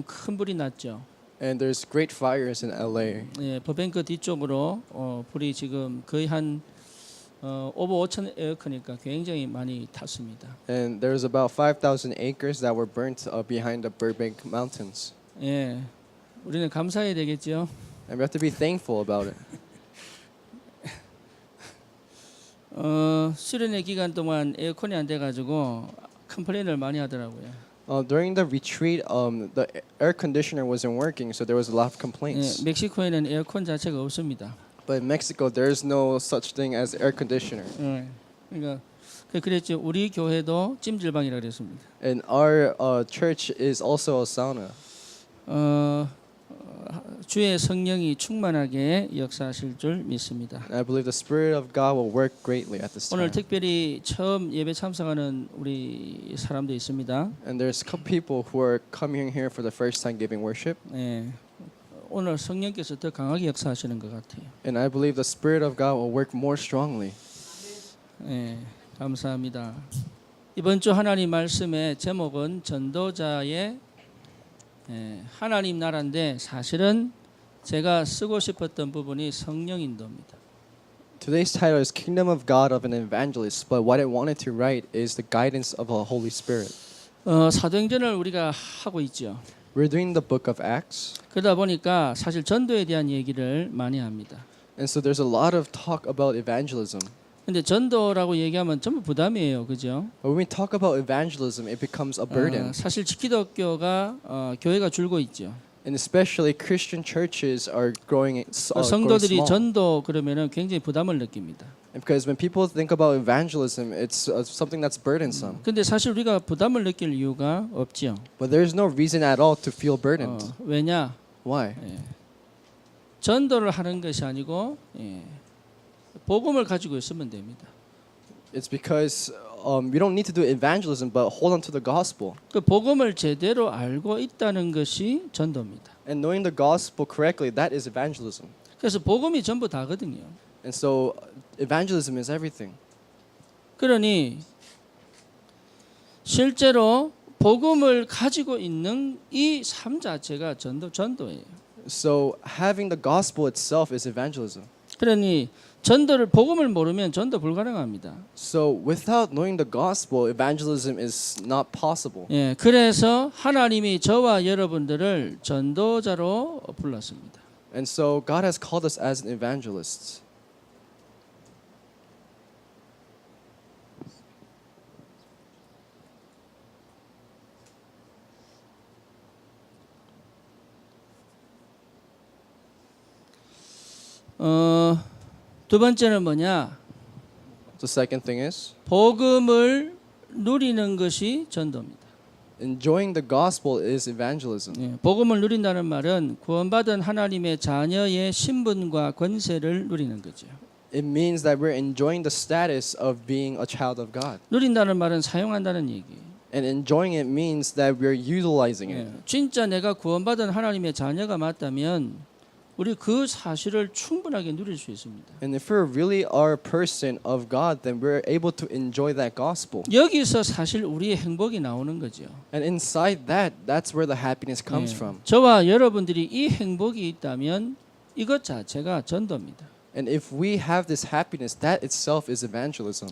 큰 불이 났죠. And there's great fires in LA. 예, 버뱅크 뒤쪽으로 불이 지금 거의 한 오버 5천 에어커니까 굉장히 많이 탔습니다. And there's about 5,000 acres that were burnt behind the Burbank Mountains. 예, 우리는 감사해야 되겠죠. And we have to be thankful about it. 수련회 기간 동안 에어컨이 안 돼가지고 컴플레인을 많이 하더라고요. During the retreat, the air conditioner wasn't working, so there was a lot of 예, complaints. 멕시코에는 에어컨 자체가 없습니다. But in Mexico, there's no such thing as air conditioner. 예, 그러니까 그랬죠. 우리 교회도 찜질방이라 그랬습니다. And our church is also a sauna. 주의 성령이 충만하게 역사하실 줄 믿습니다. And I believe the Spirit of God will work greatly at this 오늘 time. 특별히 처음 예배 참석하는 우리 사람도 있습니다. And there's people who are coming here for the first time giving worship. 예, 오늘 성령께서 더 강하게 역사하시는 것 같아요. And I believe the Spirit of God will work more strongly. 예, 감사합니다. 이번 주 하나님 말씀의 제목은 전도자의 하나님 나라인데 사실은 제가 쓰고 싶었던 부분이 성령 인도입니다. Today's title is Kingdom of God of an Evangelist, but what I wanted to write is the guidance of the Holy Spirit. 사도행전을 우리가 하고 있죠. We're doing the book of Acts, 그러다 보니까 사실 전도에 대한 얘기를 많이 합니다. and so there's a lot of talk about evangelism. 근데 전도라고 얘기하면 전부 부담이에요, 그죠? But when we talk about evangelism, it becomes a burden. 사실 기독교가 교회가 줄고 있죠. And especially Christian churches are growing 성도들이 small. 전도 그러면은 굉장히 부담을 느낍니다. And because when people think about evangelism, it's something that's burdensome. 근데 사실 우리가 부담을 느낄 이유가 없죠. But there's no reason at all to feel burdened. 왜냐? Why? 전도를 하는 것이 아니고 복음을 가지고 있으면 됩니다. It's because we don't need to do evangelism, but hold on to the gospel. 그 복음을 제대로 알고 있다는 것이 전도입니다. And knowing the gospel correctly, that is evangelism. 그래서 복음이 전부 다거든요. And so evangelism is everything. 그러니 실제로 복음을 가지고 있는 이 삶 자체가 전도예요. So having the gospel itself is evangelism. 그러니 전도를 복음을 모르면 전도 불가능합니다. So without knowing the gospel, evangelism is not possible. 예, 그래서 하나님이 저와 여러분들을 전도자로 불렀습니다. And so God has called us as an evangelists. 두 번째는 뭐냐? The second thing is 복음을 누리는 것이 전도입니다. enjoying the gospel is evangelism. 예, 복음을 누린다는 말은 구원받은 하나님의 자녀의 신분과 권세를 누리는 거죠. It means that we're enjoying the status of being a child of God. 누린다는 말은 사용한다는 얘기예요. And enjoying it means that we're utilizing it. 진짜 내가 구원받은 하나님의 자녀가 맞다면 우리 그 사실을 충분하게 누릴 수 있습니다. And if we really are a person of God, then we're able to enjoy that gospel. 여기서 사실 우리의 행복이 나오는 거죠. And inside that, that's where the happiness comes from. 저와 여러분들이 이 행복이 있다면 이것 자체가 전도입니다. And if we have this happiness, that itself is evangelism.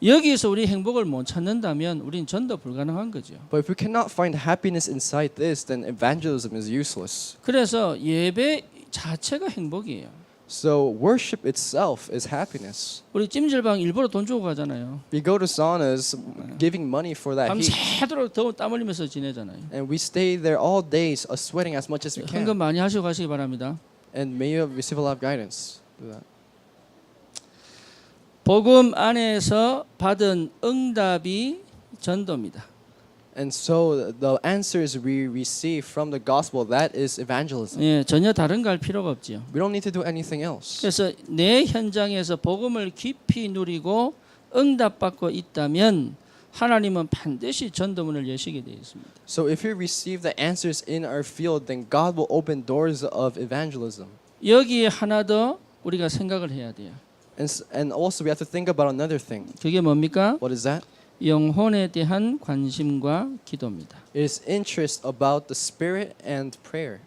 여기서 우리 행복을 못 찾는다면 우린 전도 불가능한 거죠. But if we cannot find happiness inside this, then evangelism is useless. 그래서 예배 자체가 행복이에요. So worship itself is happiness. 우리 찜질방 일부러 돈 주고 가잖아요. We go to saunas giving money for that heat. 밤새도록 더워 땀 흘리면서 지내잖아요. And we stay there all days sweating as much as we 헌금 can. 많이 하시고 가시기 바랍니다. And may you receive a lot of guidance. Do that. 복음 안에서 받은 응답이 전도입니다. And so the answers we receive from the gospel, that is evangelism. 예, 전혀 다른 거 할 필요가 없죠. We don't need to do anything else. 그래서 내 현장에서 복음을 깊이 누리고 응답받고 있다면 하나님은 반드시 전도문을 여시게 되어 있습니다. So if we receive the answers in our field, then God will open doors of evangelism. 여기에 하나 더 우리가 생각을 해야 돼요. And also we have to think about another thing. 그게 뭡니까? What is that? 영혼에 대한 관심과 기도입니다. It is interest about the spirit and prayer.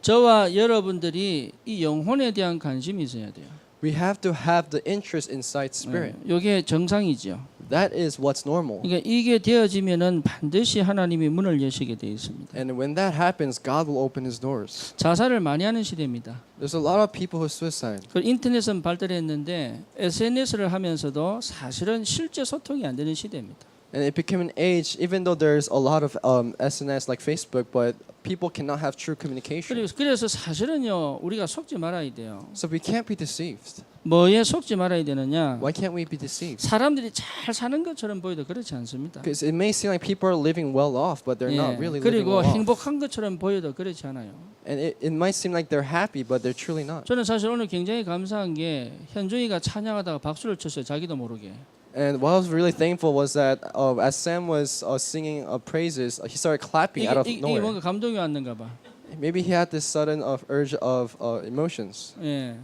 저와 여러분들이 이 영혼에 대한 관심이 있어야 돼요. We have to have the interest inside spirit. 이게 정상이죠. That is what's normal. 그러니까 이게 되어지면은 반드시 하나님이 문을 여시게 되어 있습니다. And when that happens, God will open His doors. 자살을 많이 하는 시대입니다. There's a lot of people who suicide. 그 인터넷은 발달했는데 SNS를 하면서도 사실은 실제 소통이 안 되는 시대입니다. And it became an age, even though there's a lot of SNS like Facebook, but people cannot have true communication. 그래서 사실은요 우리가 속지 말아야 돼요. So we can't be deceived. 뭐에 속지 말아야 되느냐? Why can't we be deceived? 사람들이 잘 사는 것처럼 보여도 그렇지 않습니다. Because it may seem like people are living well off, but they're not really living 그리고 well off. 행복한 것처럼 보여도 그렇지 않아요. And it might seem like they're happy, but they're truly not. 저는 사실 오늘 굉장히 감사한 게 현종이가 찬양하다가 박수를 쳤어요. 자기도 모르게. And what I was really thankful was that as Sam was singing praises, he started clapping out of 이게 nowhere. 뭔가 감동이 왔는가 봐. Maybe he had this sudden urge of emotions. 예.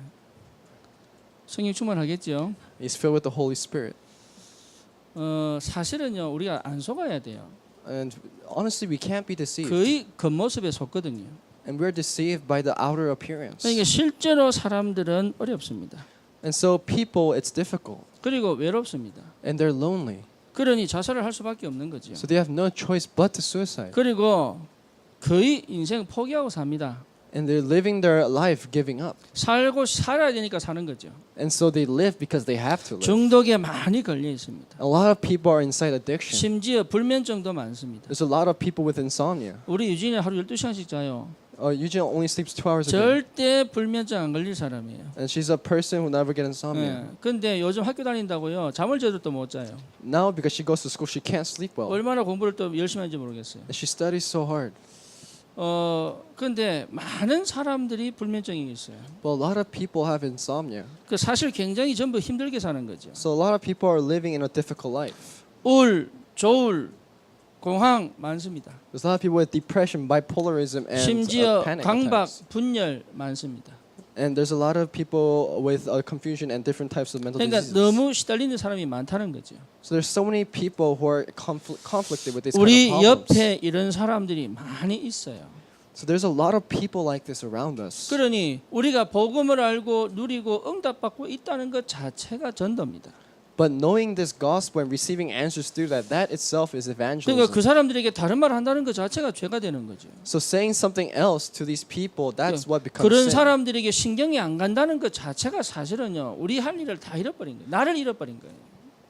성령 충만하겠죠. He's filled with the Holy Spirit. 사실은요 우리가 안 속아야 돼요. And honestly, we can't be deceived. 거의 겉모습에 속거든요. And we're deceived by the outer appearance. 그러니까 실제로 사람들은 어렵습니다. And so people, it's difficult. 그리고 외롭습니다. And they're lonely. 그러니 자살을 할 수밖에 없는 거죠. So they have no choice but to suicide. 그리고 거의 인생 포기하고 삽니다. And they're living their life giving up. 살아야 되니까 사는 거죠. And so they live because they have to live. 중독에 많이 걸려 있습니다. A lot of people are inside addiction. 심지어 불면증도 많습니다. There's a lot of people with insomnia. 우리 유진이 하루 12시간씩 자요. Eugene only sleeps 2 hours a day. 절대 불면증 안 걸릴 사람이에요. And she's a person who never get insomnia. 근데 요즘 학교 다닌다고요. 잠을 제대로 또 못 자요. Now because she goes to school, she can't sleep well. 얼마나 공부를 또 열심히 하는지 모르겠어요. And she studies so hard. 근데 많은 사람들이 불면증이 있어요. But a lot of people have insomnia. 그 사실 굉장히 전부 힘들게 사는 거죠. So a lot of people are living in a difficult life. 우울, 조울, 공황 많습니다. There's a lot of people with depression, bipolarism, and 심지어 panic 강박, attacks. 분열 많습니다. And there's a lot of people with confusion and different types of mental 그러니까 diseases. 너무 시달리는 사람이 많다는 거죠. So there's so many people who are conflicted with these kind 우리 of problems. 옆에 이런 사람들이 많이 있어요. So there's a lot of people like this around us. 그러니 우리가 복음을 알고 누리고 응답받고 있다는 것 자체가 전도입니다. But knowing this gospel and receiving answers through that itself is 그러니까 evangelism. 그 사람들에게 다른 말 한다는 것 자체가 죄가 되는 거죠. So saying something else to these people, that's what becomes 그런 sin. 사람들에게 신경이 안 간다는 것 자체가 사실은요 우리 할 일을 다 잃어버린 거예요. 나를 잃어버린 거예요.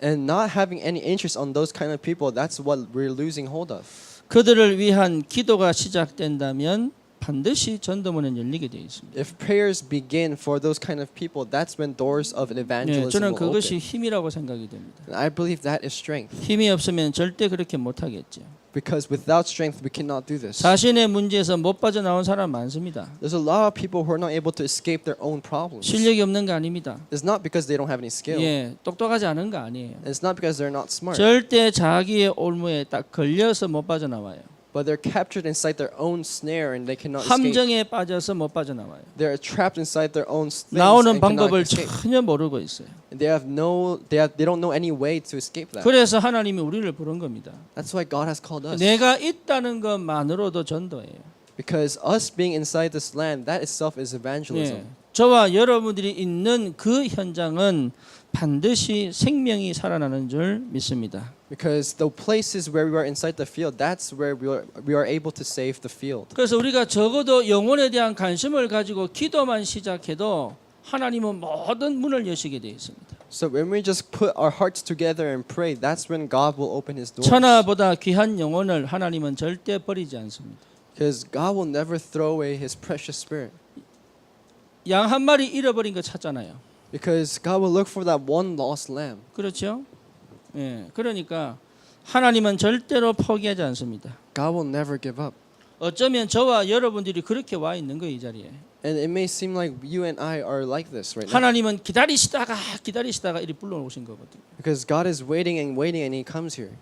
And not having any interest on those kind of people, that's what we're losing hold of. 그들을 위한 기도가 시작된다면 반드시 전도문은 열리게 되어 있습니다. If prayers begin for those kind of people, that's when doors of an evangelism 저는 will open. 그것이 힘이라고 생각이 됩니다. And I believe that is strength. 힘이 없으면 절대 그렇게 못 하겠죠. Because without strength, we cannot do this. 자신의 문제에서 못 빠져나온 사람 많습니다. There's a lot of people who are not able to escape their own problems. 실력이 없는 거 아닙니다. It's not because they don't have any skill. 똑똑하지 않은 거 아니에요. It's not because they're not smart. 절대 자기의 올무에 딱 걸려서 못 빠져나와요. But they're captured inside their own snare and they cannot escape. 함정에 빠져서 못 빠져나와요. They're trapped inside their own things 나오는 and cannot 방법을 escape. 전혀 모르고 있어요. And they don't know any way to escape that. 그래서 하나님이 우리를 부른 겁니다. That's why God has called us. 내가 있다는 것만으로도 전도예요. Because us being inside this land, that itself is evangelism. 저와 여러분들이 있는 그 현장은 반드시 생명이 살아나는 줄 믿습니다. Because the places where we are inside the field, that's where we are able to save the field. 그래서 우리가 적어도 영혼에 대한 관심을 가지고 기도만 시작해도 하나님은 모든 문을 여시게 되어 있습니다. So when we just put our hearts together and pray, that's when God will open His doors. 천하보다 귀한 영혼을 하나님은 절대 버리지 않습니다. Because God will never throw away His precious Spirit. 양 한 마리 잃어버린 거 찾잖아요. Because God will look for that one lost lamb. 그렇죠? 그러니까 하나님은 절대로 포기하지 않습니다. God will never give up. 어쩌면 저와 여러분들이 그렇게 와 있는 거예요, 이 자리에. And it may seem like you and I are like this right now. 하나님은 기다리시다가 이리 불러오신 거거든요. Because God is waiting and He comes here.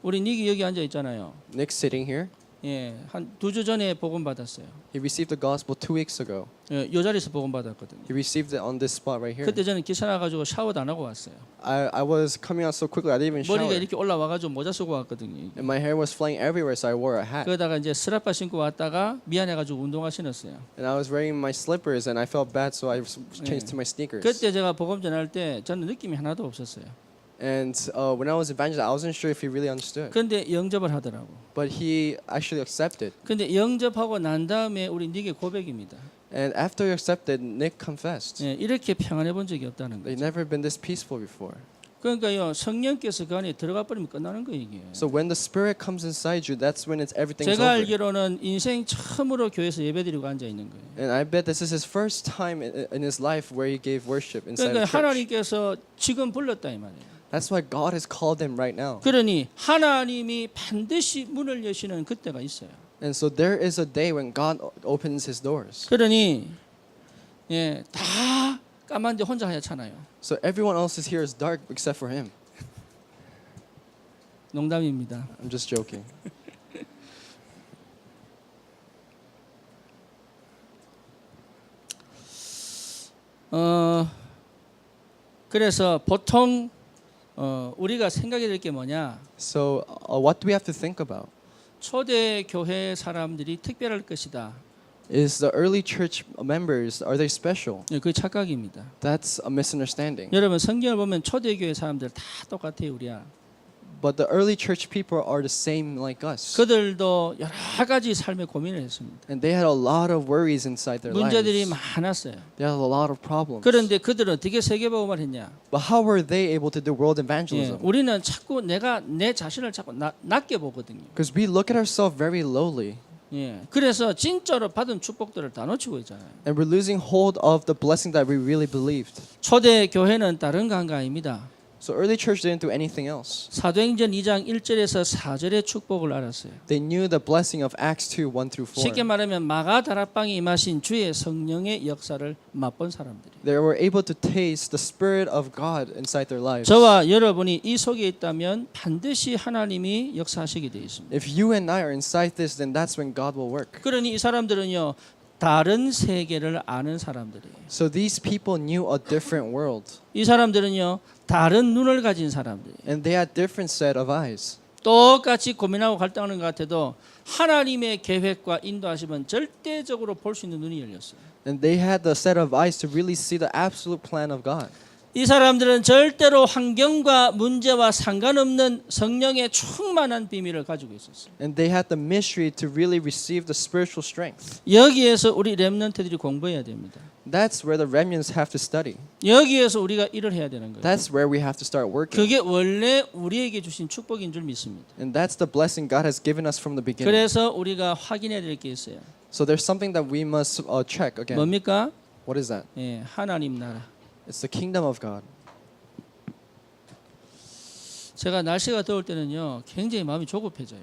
우리 닉이 여기 앉아 있잖아요. Nick's sitting here. 예, 한 2주 전에 복음 받았어요. He received the gospel 2 weeks ago. 예, 요 자리에서 복음 받았거든요. He received it on this spot right here. 그때 저는 기차 나가지고 샤워도 안 하고 왔어요. I was coming out so quickly I didn't even 머리가 shower. 이렇게 올라와가지고 모자 쓰고 왔거든요. And my hair was flying everywhere, so I wore a hat. 그러다가 이제 스라빠 신고 왔다가 미안해가지고 운동화 신었어요. And I was wearing my slippers, and I felt bad, so I changed to my sneakers. 그때 제가 복음 전할 때 저는 느낌이 하나도 없었어요. And when I was evangelizing, I wasn't sure if he really understood. 근데 영접을 하더라고. But he actually accepted. 근데 영접하고 난 다음에 우리 닉의 고백입니다. And after he accepted, Nick confessed. 예, 이렇게 평안해 본 적이 없다는 They'd 거죠. never been this peaceful before. 그러니까요, 성령께서 그 안에 들어가 버리면 끝나는 거예요, 이게. So when the Spirit comes inside you, that's when everything's 제가 over. 알기로는 인생 처음으로 교회에서 예배드리고 앉아 있는 거예요. And I bet this is his first time in his life where he gave worship inside 그러니까 a church. 하나님께서 지금 불렀다 이 말이에요. That's why God has called him right now. 그러니 하나님이 반드시 문을 여시는 그때가 있어요. And so there is a day when God opens his doors. 그러니 예, 다 까만데 혼자 하얗잖아요. So everyone else is here is dark except for him. 농담입니다. I'm just joking. 그래서 보통 우리가 생각해야 될 게 뭐냐? So what do we have to think about? 초대 교회 사람들이 특별할 것이다. Is the early church members, are they special? 예, 그 착각입니다. That's a misunderstanding. 여러분 성경을 보면 초대 교회 사람들 다 똑같아요, 우리야. But the early church people are the same like us. 그들도 여러 가지 삶의 고민을 했습니다. And they had a lot of worries inside their 문제들이 lives. 많았어요. They had a lot of problems. 그런데 그들은 어떻게 세계복음을 했냐? But how were they able to do world 예, evangelism? 우리는 자꾸 내가 내 자신을 자꾸 낮게 보거든요. Because we look at ourselves very lowly. 예, 그래서 진짜로 받은 축복들을 다 놓치고 있잖아요. And we're losing hold of the blessing that we really believed. 초대 교회는 다른 관가입니다. So early church didn't do anything else. 사도행전 2장 1절에서 4절의 축복을 알았어요. They knew the blessing of Acts 2, 1 through 4. 쉽게 말하면 마가 다락방에 임하신 주의 성령의 역사를 맛본 사람들이. They were able to taste the Spirit of God inside their lives. 저와 여러분이 이 속에 있다면 반드시 하나님이 역사하시게 되어 있습니다. If you and I are inside this, then that's when God will work. 그러니 이 사람들은요 다른 세계를 아는 사람들이에요. So these people knew a different world. 이 사람들은요 다른 눈을 가진 사람들이에요. And they had different set of eyes. 똑같이 고민하고 갈등하는 것 같아도 하나님의 계획과 인도하심은 절대적으로 볼 수 있는 눈이 열렸어요. And they had the set of eyes to really see the absolute plan of God. 이 사람들은 절대로 환경과 문제와 상관없는 성령의 충만한 비밀을 가지고 있었어요. And they had the mystery to really receive the spiritual strength. 여기에서 우리 렘넌트들이 공부해야 됩니다. That's where the remnants have to study. 여기에서 우리가 일을 해야 되는 거예요. That's where we have to start working. 그게 원래 우리에게 주신 축복인 줄 믿습니다. And that's the blessing God has given us from the beginning. 그래서 우리가 확인해야 될 게 있어요. So there's something that we must check again. 뭡니까? What is that? 예, 하나님 나라. It's the kingdom of God. 제가 날씨가 더울 때는요 굉장히 마음이 조급해져요.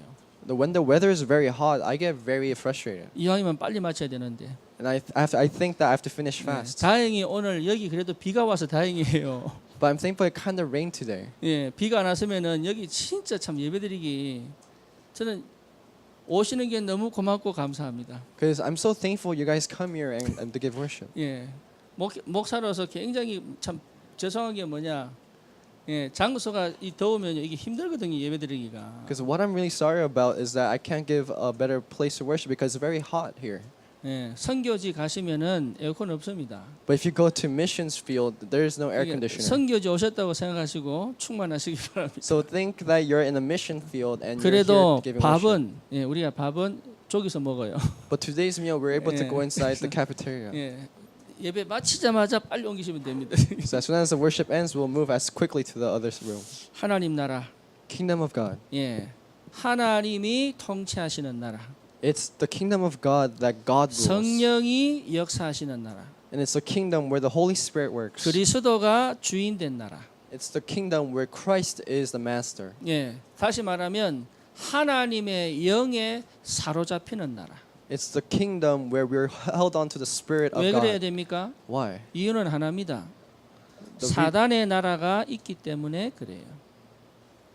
When the weather is very hot, I get very frustrated. 이왕이면 빨리 마쳐야 되는데. And I think that I have to finish fast. 다행히 오늘 여기 그래도 비가 와서 다행이에요. But I'm thankful it kind of rained today. 예, 비가 안 왔으면은 여기 진짜 참 예배드리기 저는 오시는 게 너무 고맙고 감사합니다. Because I'm so thankful you guys come here and to give worship. 예, 목사로서 굉장히 참 죄송한 게 뭐냐, 예, 장소가 이 더우면 이게 힘들거든요 예배드리기가. Because what I'm really sorry about is that I can't give a better place to worship because it's very hot here. 예, 선교지 가시면은 에어컨 없습니다. But if you go to missions field, there's no air 이게 conditioner. 선교지 오셨다고 생각하시고 충만하시기 바랍니다. So think that you're in a mission field and you're 그래도 here giving worship. 밥은 예, 우리가 밥은 저기서 먹어요. But today's meal, we're able to 예. go inside the cafeteria. 예, 예배 마치자마자 빨리 옮기시면 됩니다. So as soon as the worship ends, we'll move as quickly to the other room. 하나님 나라. Kingdom of God. 예, 하나님이 통치하시는 나라. It's the kingdom of God that God rules. 성령이 역사하시는 나라. And it's a kingdom where the Holy Spirit works. 그리스도가 주인된 나라. It's the kingdom where Christ is the master. 예, 다시 말하면 하나님의 영에 사로잡히는 나라. It's the kingdom where we're held on to the Spirit of 왜 그래야 God. 됩니까? Why? 이유는 하나입니다. The 사단의 나라가 있기 때문에 그래요.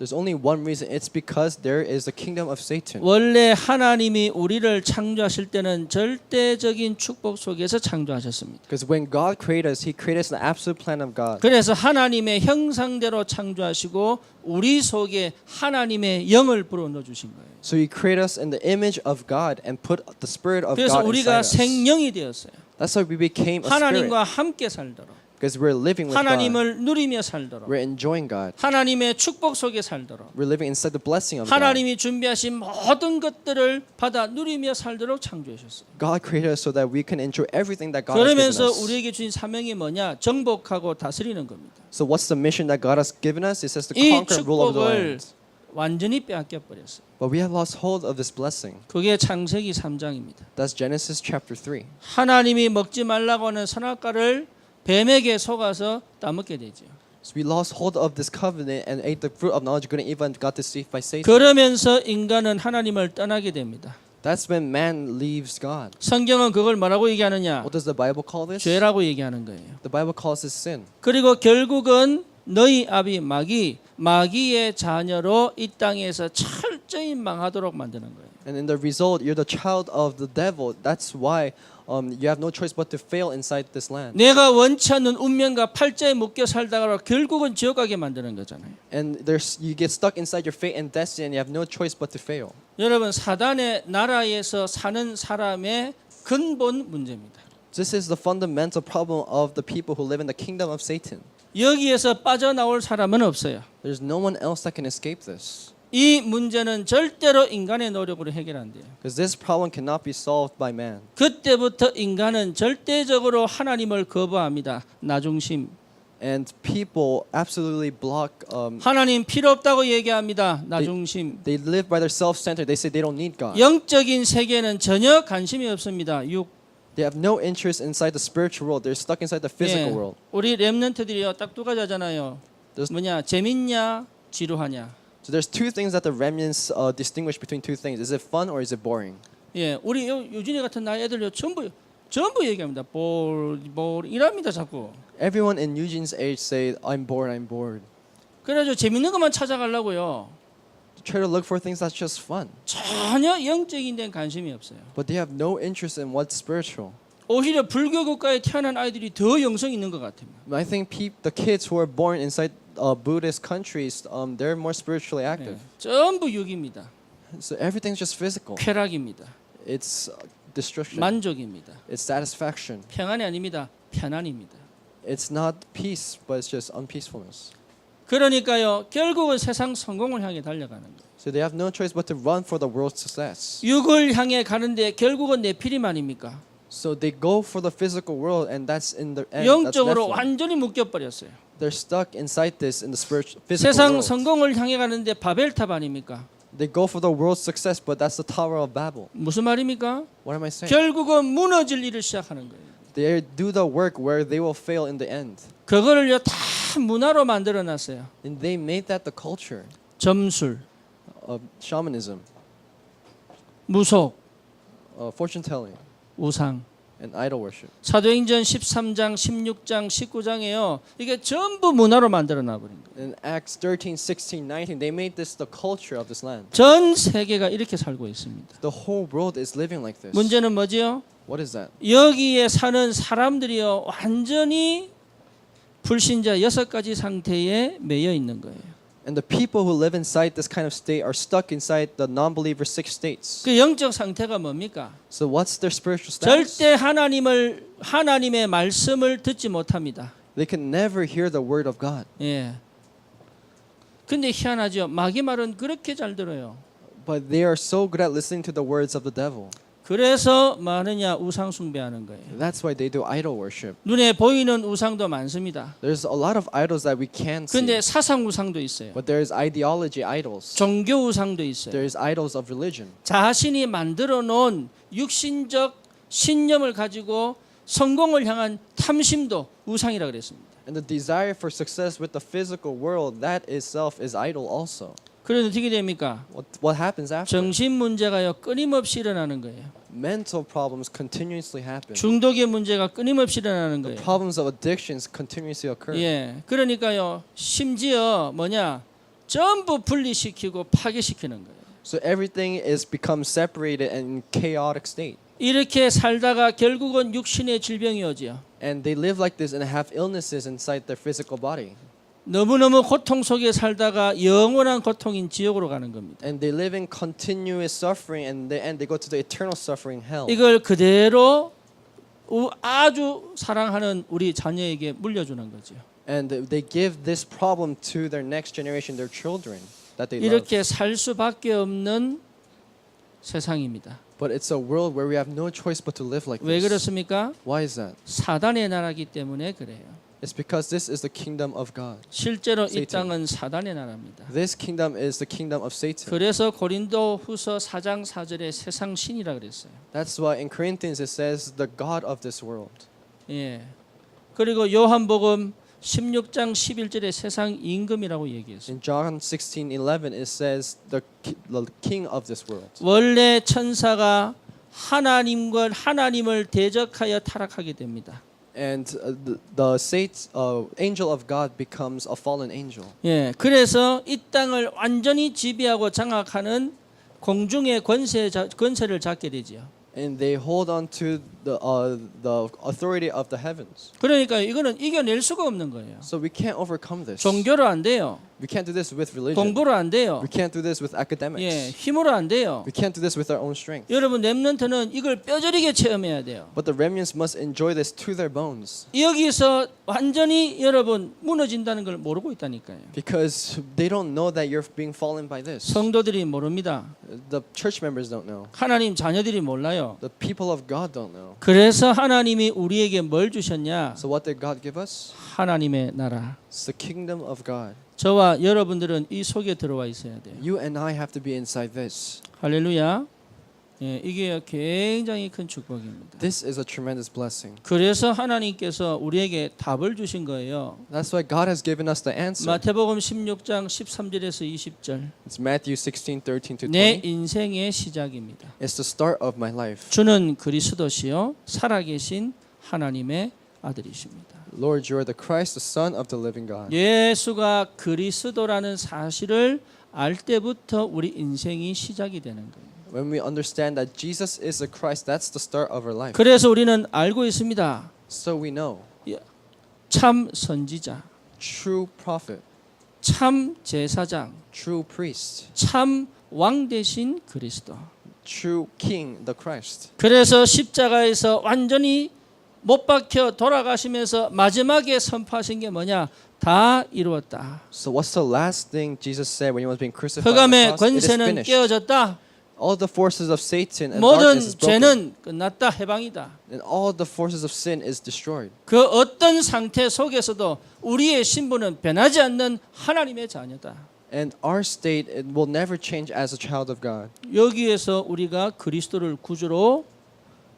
There's only one reason. It's because there is the kingdom of Satan. 원래 하나님이 우리를 창조하실 때는 절대적인 축복 속에서 창조하셨습니다. Because when God created us, He created us in the absolute plan of God. 그래서 하나님의 형상대로 창조하시고 우리 속에 하나님의 영을 불어넣어 주신 거예요. So He created us in the image of God and put the Spirit of 그래서 God 우리가 inside us. 생명이 되었어요. That's why we became a spirit. 하나님과 함께 살도록, Because we're living with God. 하나님을 누리며 살도록, We're enjoying God. 하나님의 축복 속에 살도록, We're living inside the blessing of God. 하나님이 준비하신 모든 것들을 받아 누리며 살도록 창조하셨어요. God created us so that we can enjoy everything that God has given 그러면서 us. 우리에게 주신 사명이 뭐냐? 정복하고 다스리는 겁니다. So what's the mission that God has given us? It says to 이 conquer and rule over the 축복을 land. 완전히 빼앗겨 버렸어요. But we have lost hold of this blessing. 그게 창세기 3장입니다. That's Genesis chapter 3. 하나님이 먹지 말라고 하는 선악과를 뱀에게 속아서 따먹게 되죠. So we lost hold of this covenant and ate the fruit of knowledge, good and evil, and got deceived by Satan. 그러면서 인간은 하나님을 떠나게 됩니다. That's when man leaves God. 성경은 그걸 뭐라고 얘기하느냐? What does the Bible call this? 죄라고 얘기하는 거예요. The Bible calls this sin. 그리고 결국은 너희 아비 마귀의 자녀로 이 땅에서 철저히 망하도록 만드는 거예요. And in the result, you're the child of the devil. That's why you have no choice but to fail inside this land. 내가 원치 않는 운명과 팔자에 묶여 살다가 결국은 지옥 가게 만드는 거잖아요. And you get stuck inside your fate and destiny, and you have no choice but to fail. 여러분, 사단의 나라에서 사는 사람의 근본 문제입니다. This is the fundamental problem of the people who live in the kingdom of Satan. 여기에서 빠져나올 사람은 없어요. There's no one else that can escape this. 이 문제는 절대로 인간의 노력으로 해결 안 돼요. Because this problem cannot be solved by man. 그때부터 인간은 절대적으로 하나님을 거부합니다. 나 중심. And people absolutely block. 하나님 필요 없다고 얘기합니다. 나 중심. They live by their self-centered. They say they don't need God. 영적인 세계는 전혀 관심이 없습니다. They have no interest inside the spiritual world. They're stuck inside the physical world. 우리 렘넌트들이요 딱 두 가지 하잖아요. 뭐냐? 재밌냐? 지루하냐? So there's two things that the remnants distinguish between two things. Is it fun or is it boring? 예, 우리 유진이 같은 나이 애들요 전부 얘기합니다. 볼 이랍니다 자꾸. Everyone in Eugene's age say, I'm bored. 그래서 재밌는 것만 찾아가려고요. Try to look for things that's just fun. 전혀 영적인 데는 관심이 없어요. But they have no interest in what's spiritual. 오히려 불교 국가에 태어난 아이들이 더 영성 있는 것 같아요. I think the kids who are born inside Buddhist countries, they're more spiritually active. 전부 육입니다. So everything's just physical. 쾌락입니다. It's destruction. 만족입니다. It's satisfaction. 평안이 아닙니다. 편안입니다. It's not peace, but it's just unpeacefulness. 그러니까요, 결국은 세상 성공을 향해 달려가는 거예요. So they have no choice but to run for the world's success. 육을 향해 가는데 결국은 네피림 아닙니까? So they go for the physical world, and that's in the end. 영적으로 That's 완전히 묶여 버렸어요. they're stuck inside this in the physical 세상 world. 성공을 향해 가는데 바벨탑 아닙니까? They go for the world's success, but that's the Tower of Babel. 무슨 말입니까? What am I saying? 결국은 무너질 일을 시작하는 거예요. They do the work where they will fail in the end. 그거를요 다 문화로 만들어 놨어요. And they made that the culture 점술, of shamanism, 무속, fortune telling, 우상. and idol worship. 사도행전 13장, 16장, 19장에요. 이게 전부 문화로 만들어 놔 버린 거예요. In Acts 13, 16, 19, they made this the culture of this land. 전 세계가 이렇게 살고 있습니다. The whole world is living like this. 문제는 뭐지요? What is that? 여기에 사는 사람들이요 완전히 불신자 6가지 상태에 매여 있는 거예요. And the people who live inside this kind of state are stuck inside the non-believer 6 states. 그 영적 상태가 뭡니까? So what's their spiritual status? 절대 하나님의 말씀을 듣지 못합니다. They can never hear the word of God. 예. 근데 희한하죠. 마귀 말은 그렇게 잘 들어요. But they are so good at listening to the words of the devil. 그래서 많으냐 우상 숭배하는 거예요. That's why they do idol worship. 눈에 보이는 우상도 많습니다. There's a lot of idols that we can't see. 근데 사상 우상도 있어요. But there's ideology idols. 종교 우상도 있어요. There's idols of religion. 자신이 만들어 놓은 육신적 신념을 가지고 성공을 향한 탐심도 우상이라 그랬습니다. And the desire for success with the physical world, that itself is idol also. 그래서 어떻게 됩니까? What happens after? 정신 문제가요 끊임없이 일어나는 거예요. Mental problems continuously happen. 중독의 문제가 끊임없이 일어나는 The 거예요. problems of addictions continuously occur. 예, 그러니까요 심지어 뭐냐 전부 분리시키고 파괴시키는 거예요. So everything is become separated and in chaotic state. 이렇게 살다가 결국은 육신의 질병이 오지요. And they live like this and have illnesses inside their physical body. 너무너무 고통 속에 살다가 영원한 고통인 지옥으로 가는 겁니다. And they live in continuous suffering and they go to the eternal suffering hell. 이걸 그대로 아주 사랑하는 우리 자녀에게 물려주는 거죠. And they give this problem to their next generation, their children that they love. 이렇게 살 수밖에 없는 세상입니다. But it's a world where we have no choice but to live like 왜 this. 그렇습니까? Why is that? 사단의 나라이기 때문에 그래요. It's because this is the kingdom of God. 실제로 이 Satan. 땅은 사단의 나라입니다. This kingdom is the kingdom of Satan. 그래서 고린도후서 4장 4절에 세상 신이라 그랬어요. That's why in Corinthians it says the God of this world. 예. 그리고 요한복음 16장 11절에 세상 임금이라고 얘기했어요. In John 16:11 it says the king of this world. 원래 천사가 하나님을 대적하여 타락하게 됩니다. And the angel of God becomes a fallen angel. 예. 그래서 이 땅을 완전히 지배하고 장악하는 공중의 권세를 잡게 되지요. And they hold on to the authority of the heavens. 그러니까 이거는 이겨낼 수가 없는 거예요. So we can't overcome this. 종교로 안 돼요. We can't do this with religion. 공부로 안 돼요. We can't do this with academics. 예, 힘으로 안 돼요. We can't do this with our own strength. 여러분 렘넌트는 이걸 뼈저리게 체험해야 돼요. But the remnants must enjoy this to their bones. 여기서 완전히 여러분 무너진다는 걸 모르고 있다니까요. Because they don't know that you're being fallen by this. 성도들이 모릅니다. The church members don't know. 하나님 자녀들이 몰라요. The people of God don't know. 그래서 하나님이 우리에게 뭘 주셨냐? So what did God give us? 하나님의 나라. It's the kingdom of God. 저와 여러분들은 이 속에 들어와 있어야 돼요. You and I have to be inside this. 할렐루야. 예, 이게 굉장히 큰 축복입니다. This is a tremendous blessing. 그래서 하나님께서 우리에게 답을 주신 거예요. That's why God has given us the answer. 마태복음 16장 13절에서 20절. It's Matthew 16:13 to 내 20. 인생의 시작입니다. It's the start of my life. 주는 그리스도시요 살아계신 하나님의 아들이십니다. Lord, you are the Christ, the Son of the living God. 예수가 그리스도라는 사실을 알 때부터 우리 인생이 시작이 되는 거예요. When we understand that Jesus is the Christ, that's the start of our life. 그래서 우리는 알고 있습니다. So we know 참 선지자, true prophet, 참 제사장, true priest, 참 왕 대신 그리스도. true king, the Christ. 그래서 십자가에서 완전히 못 박혀 돌아가시면서 마지막에 선포하신 게 뭐냐? 다 이루었다. So what's the last thing Jesus said when he was being crucified on the 흑암의 cross? It is 권세는 finished. 깨어졌다. All the forces of Satan and 모든 darkness is broken. 죄는 끝났다. 해방이다. And all the forces of sin is destroyed. 그 어떤 상태 속에서도 우리의 신분은 변하지 않는 하나님의 자녀다. And our state it will never change as a child of God. 여기에서 우리가 그리스도를 구주로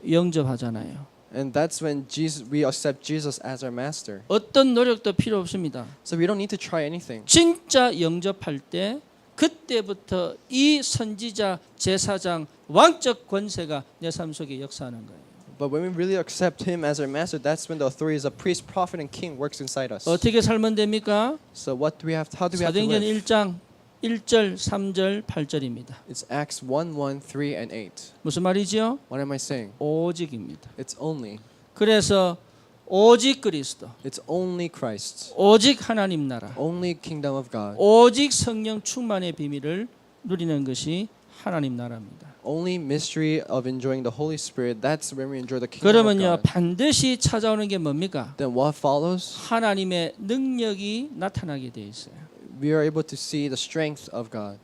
영접하잖아요. And that's when we accept Jesus as our master. 어떤 노력도 필요 없습니다. So we don't need to try anything. 진짜 영접할 때 그때부터 이 선지자, 제사장, 왕적 권세가 내 삶 속에 역사하는 거예요. But when we really accept him as our master, that's when the authorities of priest, prophet, and king works inside us. 어떻게 살면 됩니까? So what do we have? How do we have to 사도행전 live? 1장 1절, 3절, 8절입니다. It's Acts 1:1, 3, and 8. 무슨 말이지요? What am I saying? 오직입니다. It's only. 그래서 오직 그리스도, It's only Christ. 오직 하나님 나라, Only kingdom of God. 오직 성령 충만의 비밀을 누리는 것이 하나님 나라입니다. Only mystery of enjoying the Holy Spirit. That's when we enjoy the kingdom of 그러면요 God. 반드시 찾아오는 게 뭡니까? Then what follows? 하나님의 능력이 나타나게 돼 있어요. We are able to see the strength of God.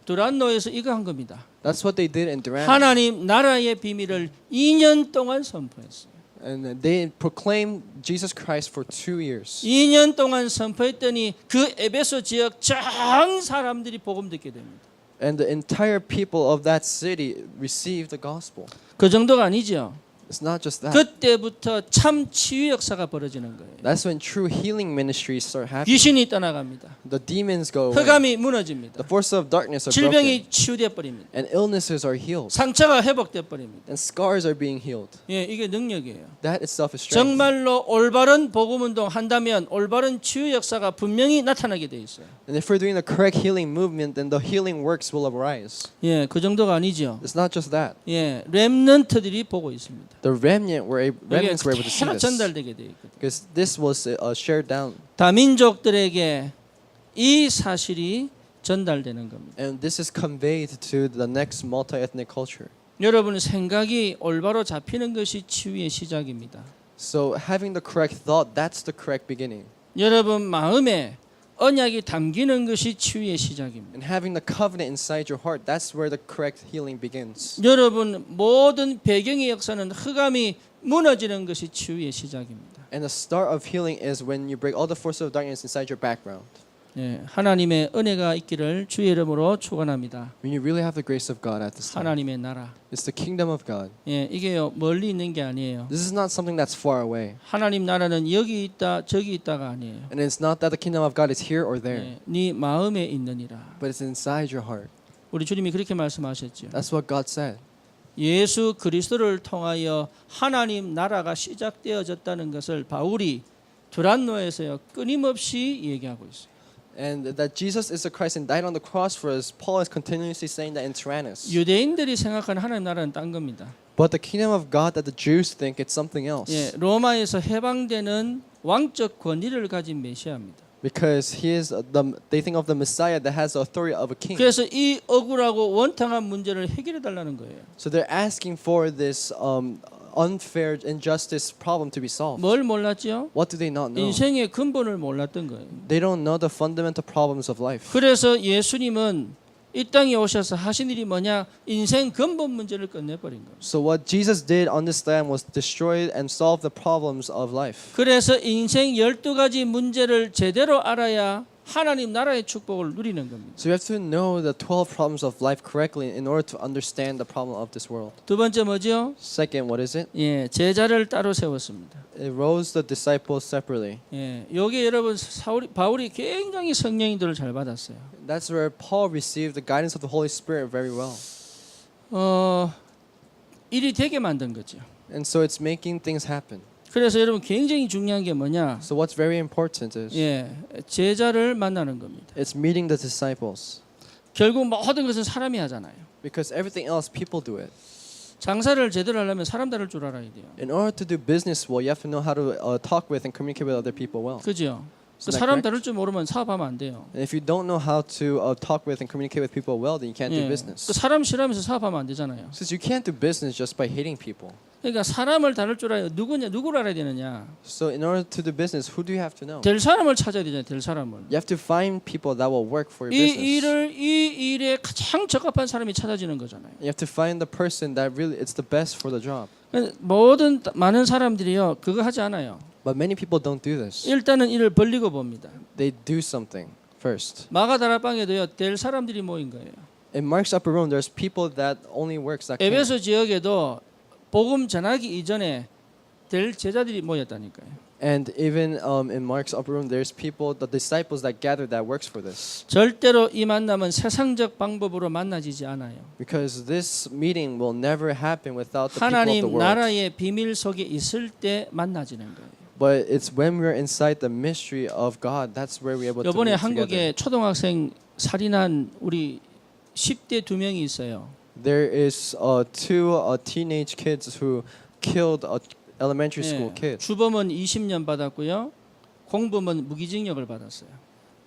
두란노에서 이거 한 겁니다. That's what they did in Duran. 하나님 나라의 비밀을 2년 동안 선포했어요. And they proclaimed Jesus Christ for 2 years. 2년 동안 선포했더니 그 에베소 지역 전 사람들이 복음 듣게 됩니다. And the entire people of that city received the gospel. 그 정도가 아니죠. It's not just that. 그때부터 참 치유 역사가 벌어지는 거예요. That's when true healing ministries start happening. 귀신이 떠나갑니다. The demons go away. 흑암이 무너집니다. The forces of darkness are broken. 질병이 치유돼 버립니다. And illnesses are healed. 상처가 회복돼 버립니다. And scars are being healed. 예, 이게 능력이에요. That itself is strength. 정말로 올바른 복음 운동 한다면 올바른 치유 역사가 분명히 나타나게 돼 있어요. And if we're doing the correct healing movement, then the healing works will arise. 예, 그 정도가 아니죠. It's not just that. 예, 렘넌트들이 보고 있습니다. The remnants were able to see 계속 this. 전달되게 돼 있거든요. Because this was shared down. 다민족들에게 이 사실이 전달되는 겁니다. And this is conveyed to the next multi-ethnic culture. 여러분 생각이 올바로 잡히는 것이 치유의 시작입니다. So having the correct thought, that's the correct beginning. 여러분 마음에 언약이 담기는 것이 치유의 시작입니다. And having the covenant inside your heart, that's where the correct healing begins. 여러분 모든 배경의 역사는 흑암이 무너지는 것이 치유의 시작입니다. And the start of healing is when you break all the forces of darkness inside your background. 예, 하나님의 은혜가 있기를 주의 이름으로 축원합니다. When you really have the grace of God at this time. 하나님의 나라. It's the kingdom of God. 예, 이게요 멀리 있는 게 아니에요. This is not something that's far away. 하나님 나라는 여기 있다 저기 있다가 아니에요. And it's not that the kingdom of God is here or there, 예, 네 마음에 있느니라. but it's inside your heart. 우리 주님이 그렇게 말씀하셨죠. That's what God said. 예수 그리스도를 통하여 하나님 나라가 시작되어졌다는 것을 바울이 두란노에서요 끊임없이 얘기하고 있어요. And that Jesus is the Christ and died on the cross for us. Paul is continuously saying that in Tyrannus. 유대인들이 생각하는 하나님 나라는 딴 겁니다. But the kingdom of God that the Jews think it's something else. 예, 로마에서 해방되는 왕적 권위를 가진 메시아입니다. Because they think of the Messiah that has the authority of a king. 그래서 이 억울하고 원탕한 문제를 해결해 달라는 거예요. So they're asking for this unfair injustice problem to be solved. 뭘 몰랐죠? What do they not know? 인생의 근본을 몰랐던 거예요. They don't know the fundamental problems of life. 그래서 예수님은 이 땅에 오셔서 하신 일이 뭐냐? 인생 근본 문제를 끝내버린 거예요. So what Jesus did on this land was destroy and solve the problems of life. 그래서 인생 12가지 문제를 제대로 알아야 하나님 나라의 축복을 누리는 겁니다. So you have to know the 12 problems of life correctly in order to understand the problem of this world. 두 번째 뭐죠? Second, what is it? 예, 제자를 따로 세웠습니다. It rose the disciples separately. 예, 여기 여러분 바울이 굉장히 성령인들을 잘 받았어요. That's where Paul received the guidance of the Holy Spirit very well. 일이 되게 만든 거죠. And so it's making things happen. 그래서 여러분 굉장히 중요한 게 뭐냐? So what's very important is 예, 제자를 만나는 겁니다. it's meeting the disciples. 결국 모든 것은 사람이 하잖아요. Because everything else, people do it. 장사를 제대로 하려면 사람 다룰 줄 알아야 돼요. In order to do business well, you have to know how to talk with and communicate with other people well. 그죠? 그 Isn't that 사람 correct? 다룰 줄 모르면 사업하면 안 돼요. And if you don't know how to talk with and communicate with people well, then you can't do 예, business. 그 사람 싫어하면서 사업하면 안 되잖아요. Since you can't do business just by hating people. 그러니까 사람을 다룰 줄 알아야 누구를 알아야 되느냐? So in order to do business, who do you have to know? 될 사람을 찾아야 되잖아요. 될 사람을. You have to find people that will work for your business. 이 일에 가장 적합한 사람이 찾아지는 거잖아요. You have to find the person that really it's the best for the job. 많은 사람들이요 그거 하지 않아요. But many people don't do this. 일단은 일을 벌리고 봅니다. They do something first. 마가다락방에도요 될 사람들이 모인 거예요. In Mark's upper room, there's people that only works that can. 에베소 지역에도 복음 전하기 이전에 될 제자들이 모였다니까요. And even in Mark's upper room, there's people, the disciples that gathered that works for this. 절대로 이 만남은 세상적 방법으로 만나지지 않아요. Because this meeting will never happen without the people of the 하나님 world. 나라의 비밀 속에 있을 때 만나지는 거예요. But it's when we're inside the mystery of God, that's where we're able to 이번에 meet together. 한국에 초등학생 살인한 우리 10대 2명이 있어요. There is two teenage kids who killed elementary school kids. 주범은 20년 받았고요. 공범은 무기징역을 받았어요.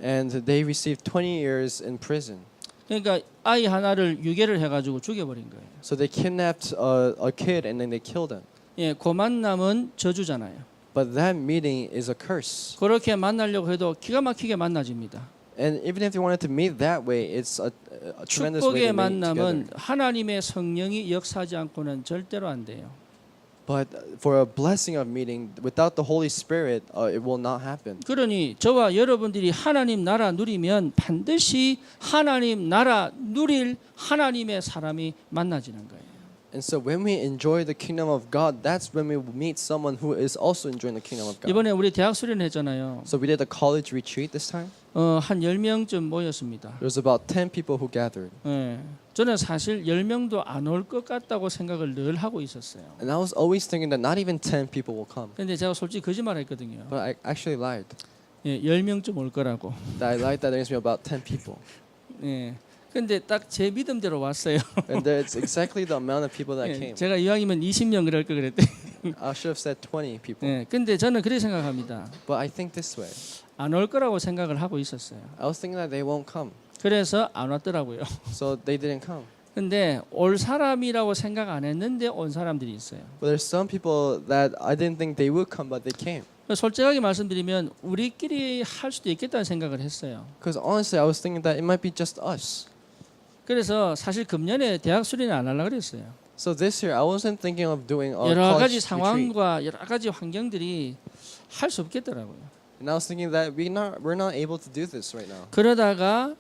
And they received 20 years in prison. 그러니까 아이 하나를 유괴를 해가지고 죽여버린 거예요. So they kidnapped a kid and then they killed him. 예, 그 만남은 저주잖아요. But that meeting is a curse. 그렇게 만나려고 해도 기가 막히게 만나집니다. And even if you wanted to meet that way, it's a tremendous way 축복의 to meet 만남은 together. 하나님의 성령이 역사하지 않고는 절대로 안 돼요. But for a blessing of meeting, without the Holy Spirit, it will not happen. 그러니 저와 여러분들이 하나님 나라 누리면 반드시 하나님 나라 누릴 하나님의 사람이 만나지는 거예요. And so when we enjoy the kingdom of God, that's when we meet someone who is also enjoying the kingdom of God. 이번에 우리 대학 수련회 했잖아요. So we did a college retreat this time. 한 10명쯤 모였습니다. There was about 10 people who gathered. 예. 저는 사실 10명도 안 올 것 같다고 생각을 늘 하고 있었어요. And I was always thinking that not even 10 people will come. 근데 제가 솔직히 거짓말했거든요. But I actually lied. 예, 10명쯤 올 거라고. That I lied that there's going to be about 10 people. 예. 근데 딱 제 믿음대로 왔어요. And that's exactly the amount of people that 예, came. 제가 이왕이면 20명 그럴 걸 그랬대. I should have said 20 people. 예. 근데 저는 그렇게 생각합니다. But I think this way. 안 올 거라고 생각을 하고 있었어요. I was thinking that they won't come. 그래서 안 왔더라고요. So they didn't come. 근데 올 사람이라고 생각 안 했는데 온 사람들이 있어요. But there's some people that I didn't think they would come, but they came. 솔직하게 말씀드리면 우리끼리 할 수도 있겠다는 생각을 했어요. Because honestly, I was thinking that it might be just us. 그래서 사실 금년에 대학 수련회 안 하려고 그랬어요. So this year, I wasn't thinking of doing a 여러 가지 college retreat. 상황과 여러 가지 환경들이 할 수 없겠더라고요. And I was thinking that we're not able to do this right now. 그러다가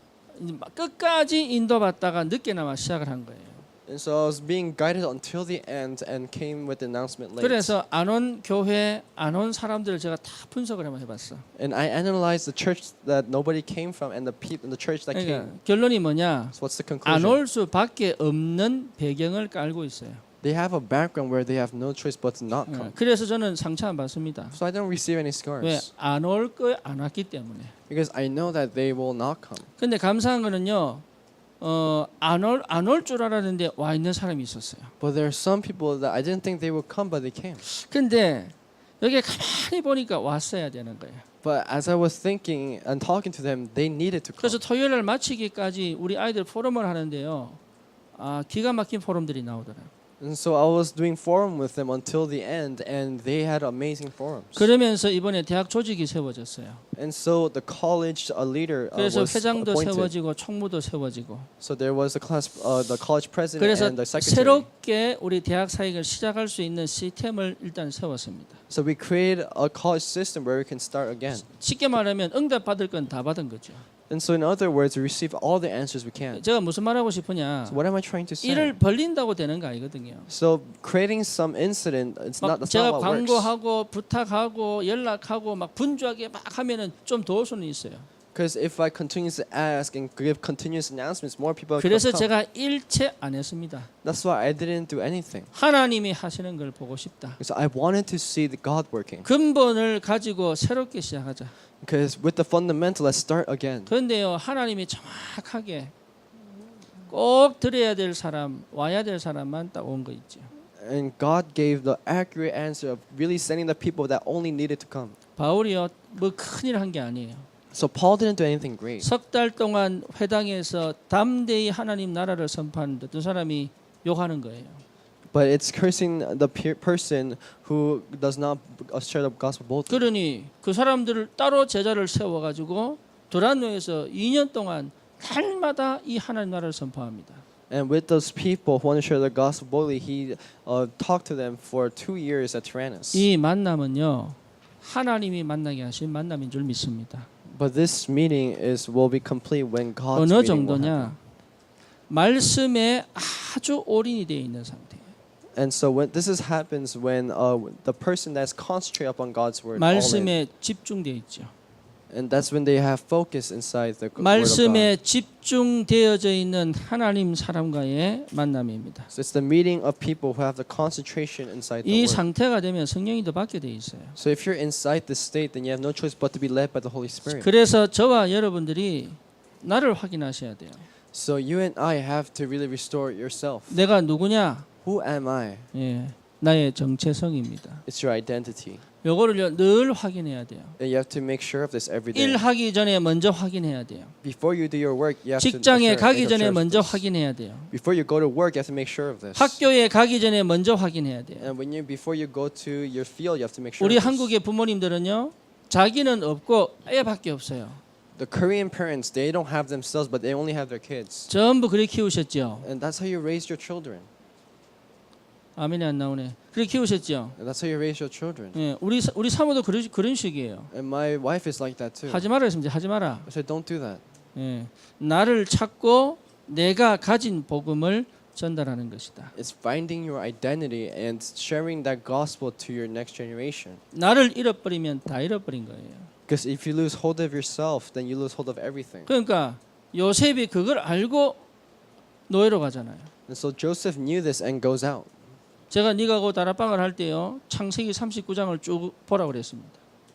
끝까지 인도받다가 늦게나마 시작을 한 거예요. And so I was being guided until the end and came with the announcement late. 그래서 안 온 교회, 안 온 사람들을 제가 다 분석을 한번 해봤어. And I analyzed the church that nobody came from and the church that 그러니까 came. 결론이 뭐냐? So what's the 안 conclusion? 올 수밖에 없는 배경을 깔고 있어요. They have a background where they have no choice but to not come. 그래서 저는 상처 안 받습니다. So I don't receive any 왜? scars. 안 올 거 안 왔기 때문에. Because I know that they will not come. 근데 감사한 거는요. 안 올 줄 알았는데 와 있는 사람이 있었어요. But there are some people that I didn't think they would come, but they came. 근데 여기 가만히 보니까 왔어야 되는 거예요. But as I was thinking and talking to them, they needed to come. 그래서 토요일을 마치기까지 우리 아이들 포럼을 하는데요. 기가 막힌 포럼들이 나오더라고요. And so I was doing forum with them until the end, and they had amazing forums. 그러면서 이번에 대학 조직이 세워졌어요. And so the college leader 그래서 was 회장도 appointed. 세워지고 총무도 세워지고. So there was the college president 그래서 and the secretary. 새롭게 우리 대학 사역을 시작할 수 있는 시스템을 일단 세웠습니다. So we created a college system where we can start again. 쉽게 말하면 응답 받을 건 다 받은 거죠. And so in other words, we receive all the answers we can. 제가 무슨 말하고 싶으냐? So what am I trying to say? 일을 벌린다고 되는 거 아니거든요. So creating some incident, that's 막 not 제가 what works. 광고하고 부탁하고 연락하고 막 분주하게 막 하면은 좀 도울 수는 있어요. Because if I continue to ask and give continuous announcements, more people will 그래서 come. 제가 일체 안 했습니다. That's why I didn't do anything. 하나님이 하시는 걸 보고 싶다. Because I wanted to see the God working. 근본을 가지고 새롭게 시작하자. Because with the fundamental, let's start again. 그런데요, 하나님이 정확하게 꼭 들어야 될 사람, 와야 될 사람만 딱 온 거 있죠. And God gave the accurate answer of really sending the people that only needed to come. 바울이요, 뭐 큰일 한 게 아니에요. So Paul didn't do anything great. 석 달 동안 회당에서 담대히 하나님 나라를 선포하는데 어떤 사람이 욕하는 거예요. But it's cursing the person who does not share the gospel boldly. 그러니 그 사람들을 따로 제자를 세워가지고 도란노에서 2년 동안 날마다 이 하나님 나라를 선포합니다. And with those people who want to share the gospel boldly, he talked to them for 2 years at Tyrannus. 이 만남은요, 하나님이 만나게 하신 만남인 줄 믿습니다. But this meeting will be complete when God's 어느 meeting will happen. 정도냐? 말씀에 아주 올인이 되어 있는 상태. And so when this happens when the person that's concentrated upon God's word, all in, 말씀에 집중되어 있죠. and that's when they have focus inside the word of God. 말씀에 집중되어져 있는 하나님 사람과의 만남입니다. So it's the meeting of people who have the concentration inside the 이 word. 상태가 되면 성령이 더 받게 돼 있어요. So if you're inside this state, then you have no choice but to be led by the Holy Spirit. 그래서 저와 여러분들이 나를 확인하셔야 돼요. So you and I have to really restore yourself. 내가 누구냐? Who am I? 예, 나의 정체성입니다. It's your identity. 요거를 늘 확인해야 돼요. And you have to make sure of this every day. 일하기 전에 먼저 확인해야 돼요. Before you do your work, you have to 직장에 make 가기 sure 전에 of 먼저 this. 확인해야 돼요. Before you go to work, you have to make sure of this. 학교에 가기 전에 먼저 확인해야 돼요. And before you go to your field, you have to make sure 우리 of this. 한국의 부모님들은요, 자기는 없고 애밖에 없어요. The Korean parents, they don't have themselves, but they only have their kids. 전부 그렇게 키우셨죠. And that's how you raise your children. 아멘이 안 나오네. 그렇게 키우셨죠. And that's how you raise your children. 예, 우리 사모도 그런 식이에요. And my wife is like that too. 하지 마라 했습니다. 하지 마라. I said, don't do that. 예, 나를 찾고 내가 가진 복음을 전달하는 것이다. It's finding your identity and sharing that gospel to your next generation. 나를 잃어버리면 다 잃어버린 거예요. Because if you lose hold of yourself, then you lose hold of everything. 그러니까 요셉이 그걸 알고 노예로 가잖아요. And so Joseph knew this and goes out. 제가 니가고 다락방을 할 때요. 창세기 39장을 쭉 보라 그랬습니다.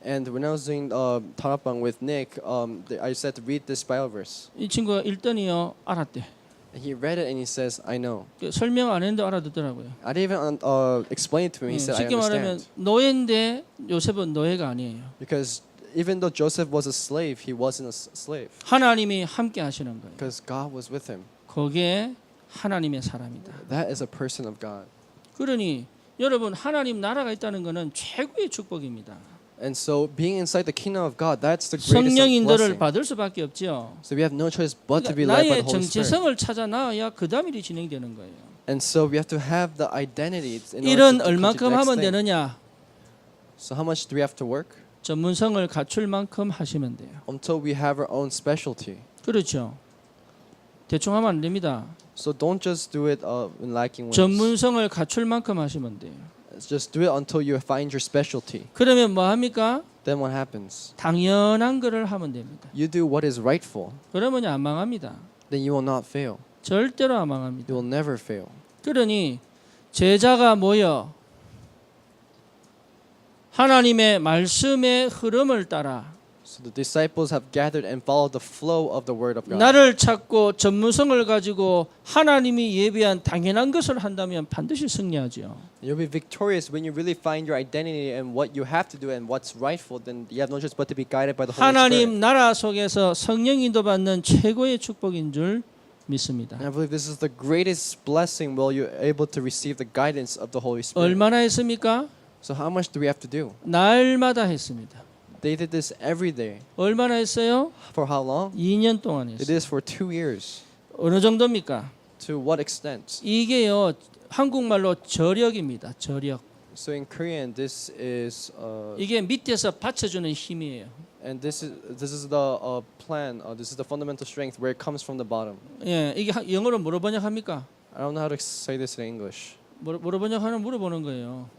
And when I was doing Tarapang with Nick, I said to read this Bible verse. 이 친구가 읽더니요. 알았대. And he read it and he says, I know. 설명 안 했는데 알아듣더라고요. I didn't even explain it to him. He said, I 쉽게 말하면 understand. 노예인데 요셉은 노예가 아니에요. Because even though Joseph was a slave, he wasn't a slave. 하나님이 함께 하시는 거예요. Because God was with him. 그게 하나님의 사람이다. That is a person of God. 그러니 여러분 하나님 나라가 있다는 것은 최고의 축복입니다. And so being inside the kingdom of God, that's the greatest of 성령 인도를 blessing. 받을 수밖에 없죠. So we have no choice but to be led by 나의 the Holy Spirit. 정체성을 찾아 나와야 그 다음 일이 진행되는 거예요. And so we have to have the identity in order 일은 to 얼마큼 the next 하면 thing. 되느냐? So how much do we have to work? 전문성을 갖출 만큼 하시면 돼요. Until we have our own specialty. 그렇죠. 대충 하면 안 됩니다. So don't just do it in lacking ways. 전문성을 갖출 만큼 하시면 돼요. Just do it until you find your specialty. 그러면 뭐 합니까? Then what happens? 당연한 거를 하면 됩니다. You do what is rightful. 그러면 안 망합니다. Then you will not fail. 절대로 안 망합니다. You will never fail. 그러니 제자가 모여 하나님의 말씀의 흐름을 따라 So the disciples have gathered and followed the flow of the word of God. 나를 찾고 전문성을 가지고 하나님이 예비한 당연한 것을 한다면 반드시 승리하죠. You'll be victorious when you really find your identity and what you have to do and what's rightful. Then you have no choice but to be guided by the Holy Spirit. 하나님 나라 속에서 성령 인도받는 최고의 축복인 줄 믿습니다. And I believe this is the greatest blessing while you're able to receive the guidance of the Holy Spirit. 얼마나 했습니까? So how much do we have to do? 날마다 했습니다. They did this every day. 얼마나 했어요? For how long? 2년 동안 They did 했어요. this for 2 years. 어느 정도입니까? To what extent? 이게요 한국말로 저력입니다. 저력. So in Korean, this is 이게 밑에서 받쳐주는 힘이에요. and this is the plan. This is the fundamental strength where it comes from the bottom. 예, 이게 영어로 뭐로 번역합니까? I don't know how to say this in English. 뭐로 번역하는 물어보는 거예요.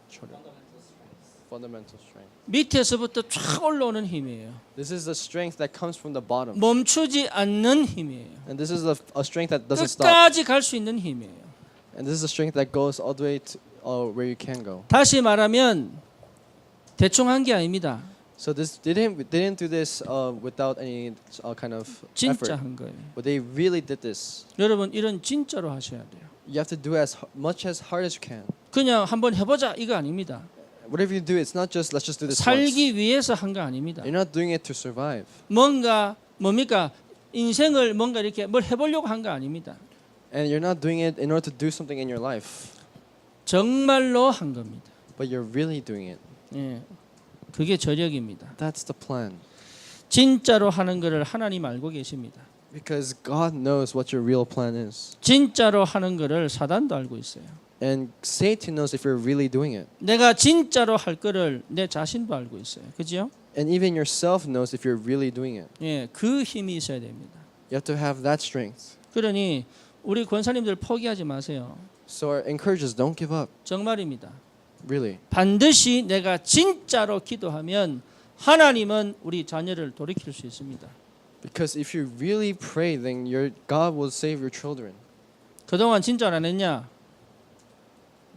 Fundamental strength. 밑에서부터 쫙 올라오는 힘이에요. This is the strength that comes from the bottom. 멈추지 않는 힘이에요. And this is a strength that doesn't stop. 끝까지 갈 수 있는 힘이에요. And this is a strength that goes all the way to where you can go. 다시 말하면 대충 한 게 아닙니다. So this they didn't do this without any kind of 진짜 effort. 한 거예요. But they really did this. 여러분 이런 진짜로 하셔야 돼요. You have to do as much as hard as you can. 그냥 한번 해보자 이거 아닙니다. Whatever you do, it's not just let's just do this once. 살기 위해서 한 거 아닙니다. You're not doing it to survive. 뭡니까? 인생을 뭔가 이렇게 뭘 해보려고 한 거 아닙니다. And you're not doing it in order to do something in your life. 정말로 한 겁니다. But you're really doing it. 예, 그게 저력입니다. That's the plan. 진짜로 하는 것을 하나님 알고 계십니다. Because God knows what your real plan is. 진짜로 하는 것을 사단도 알고 있어요. And Satan knows if you're really doing it. 내가 진짜로 할 거를 내 자신도 알고 있어요. 그죠? And even yourself knows if you're really doing it. 예, 그 힘이 있어야 됩니다. You have to have that strength. 그러니 우리 권사님들 포기하지 마세요. So our encourages, don't give up. 정말입니다. Really. 반드시 내가 진짜로 기도하면 하나님은 우리 자녀를 돌이킬 수 있습니다. Because if you really pray, then God will save your children. 그동안 진짜 안 했냐?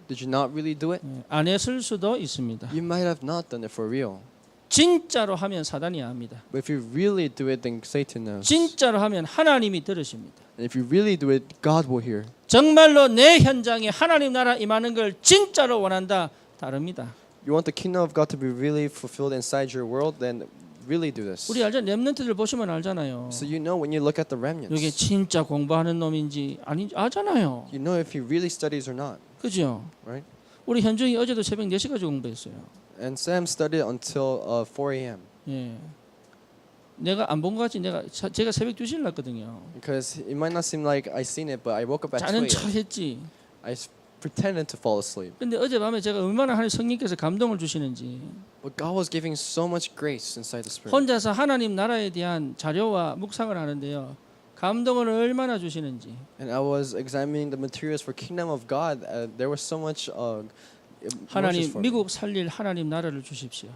Did you not really do it? 예, 안 했을 수도 있습니다. You might have not done it for real. 진짜로 하면 사단이 압니다. But if you really do it, then Satan knows. 진짜로 하면 하나님이 들으십니다. And if you really do it, God will hear. 정말로 내 현장에 하나님 나라 임하는 걸 진짜로 원한다. 다릅니다. You want the kingdom of God to be really fulfilled inside your world, then really do this. 우리 알죠? 렘넌트들 보시면 알잖아요. So you know when you look at the 이게 remnants. 진짜 공부하는 놈인지 아닌지 알잖아요. You know if he really studies or not, 그죠? right? 우리 현중이 어제도 새벽 4시까지 공부했어요. And Sam studied until 4 a.m. 예. 내가 안 본 것 같지 제가 새벽 2시에 났거든요. Because it might not seem like I seen it, but I woke up at 2 자는 a.m. 척 했지. I pretended to fall asleep. 근데 어젯밤에 제가 얼마나 하나님 성령께서 감동을 주시는지 But God was giving so much grace inside the Spirit. 혼자서 하나님 나라에 대한 자료와 묵상을 하는데요. 감동을 얼마나 주시는지. And I was examining the materials for Kingdom of God. There was so much emotions 하나님 for me. 미국 살릴 하나님 나라를 주십시오.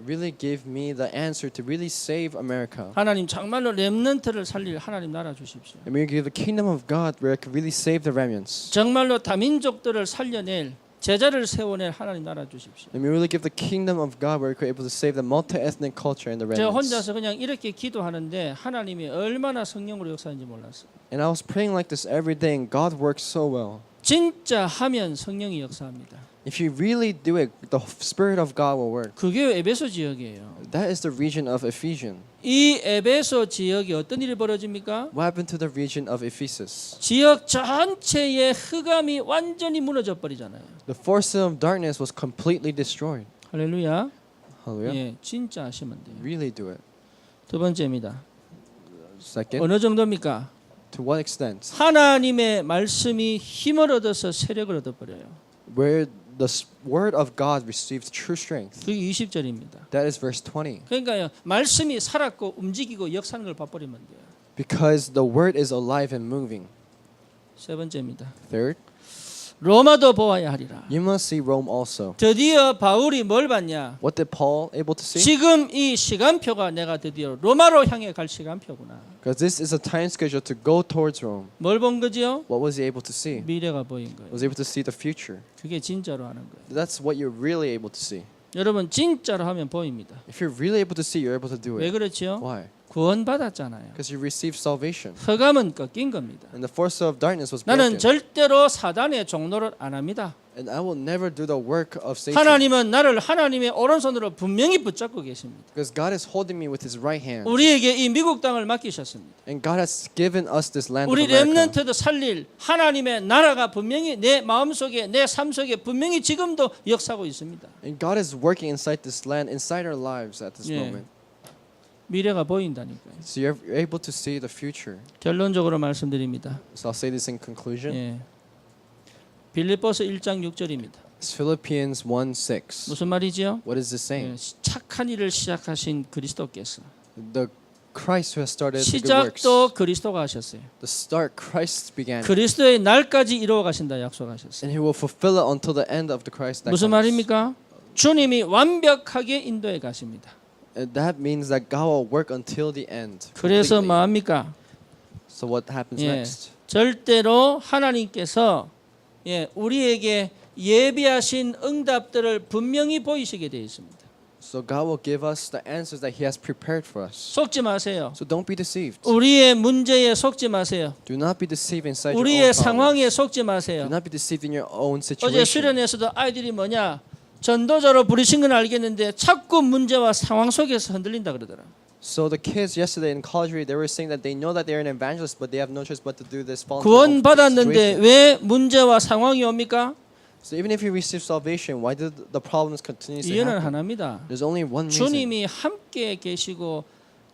Really gave me the answer to really save America. 하나님 정말로 렘넌트를 살릴 하나님 나라 주십시오. And we give the Kingdom of God where it could really save the remnants. 정말로 다민족들을 살려낼 제자를 세워낼 하나님 나라 주십시오. And we really give the Kingdom of God where we could able to save the multi-ethnic culture and the 제가 remnants. 혼자서 그냥 이렇게 기도하는데 하나님이 얼마나 성령으로 역사하는지 몰랐어요. And I was praying like this every day, and God works so well. 진짜 하면 성령이 역사합니다. If you really do it, the Spirit of God will work. 그게 에베소 지역이에요. That is the region of Ephesians. 이 에베소 지역에 어떤 일이 벌어집니까? What happened to the region of Ephesus? 지역 전체의 흑암이 완전히 무너져 버리잖아요. The force of darkness was completely destroyed. 할렐루야. Hallelujah. 예, 진짜 하시면 돼요. Really do it. 두 번째입니다. Second, 어느 정도입니까? to what extent? 하나님의 말씀이 힘을 얻어서 세력을 얻어버려요. Where the word of God received true strength. 그게 20절입니다. That is verse 20. 그러니까요, 말씀이 살았고 움직이고 역사하는 걸 봐버리면 돼요. Because the word is alive and moving. 세 번째입니다. Third, 로마도 보아야 하리라. you must see Rome also. 드디어 바울이 뭘 봤냐? What did Paul able to see? 지금 이 시간표가 내가 드디어 로마로 향해 갈 시간표구나. Because this is a time schedule to go towards Rome. 뭘 본 거지요? What was he able to see? 미래가 보인 거예요. Was able to see the future. 그게 진짜로 하는 거예요. That's what you're really able to see. 여러분 진짜로 하면 보입니다. If you're really able to see, you're able to do 왜 it. 그렇지요? Why? 구원받았잖아요. Because you received salvation. 흑암은 꺾인 겁니다. And the force of darkness was 나는 broken. 절대로 사단의 종노릇 안 합니다. And I will never do the work of Satan. 하나님은 나를 하나님의 오른손으로 분명히 붙잡고 계십니다. Because God is holding me with His right hand. 우리에게 이 미국 땅을 맡기셨습니다. And God has given us this land of 우리 America. 렘넌트도 살릴 하나님의 나라가 분명히 내 마음속에 내 삶 속에 분명히 지금도 역사하고 있습니다. And God is working inside this land, inside our lives at this 예. moment. 미래가 보인다니까요. So you're able to see the future. 결론적으로 말씀드립니다. So I'll say this in conclusion. 예. 빌립보서 1장 6절입니다. It's Philippians 1:6. 무슨 말이지요? What is this saying? 예, 착한 일을 시작하신 그리스도께서 The Christ who has started the good works. 시작도 그리스도가 하셨어요. The start Christ began. 그리스도의 날까지 이루어 가신다 약속하셨어요. And He will fulfill it until the end of the Christ that 무슨 comes. 말입니까? 주님이 완벽하게 인도해 가십니다. And that means that God will work until the end. 그래서 completely. 뭐합니까? So what happens 예, next? 절대로 하나님께서 우리에게 예비하신 응답들을 분명히 보이시게 되어 있습니다. So God will give us the answers that He has prepared for us. 속지 마세요. So don't be deceived. 우리의 문제에 속지 마세요. Do not be deceived inside your own 우리의 problems. 상황에 속지 Do 마세요. not be deceived in your own 어제 situation. 수련회에서도 아이들이 뭐냐? 전도자로 부르신 건 알겠는데 자꾸 문제와 상황 속에서 흔들린다 그러더라. So the kids yesterday in college, they were saying that they know that they're an evangelist, but they have no choice but to do this. 구원 받았는데 왜 문제와 상황이 옵니까? So even if you receive salvation, why did the problems continue to 이유는 happen? 하나입니다. There's only one reason. 주님이 함께 계시고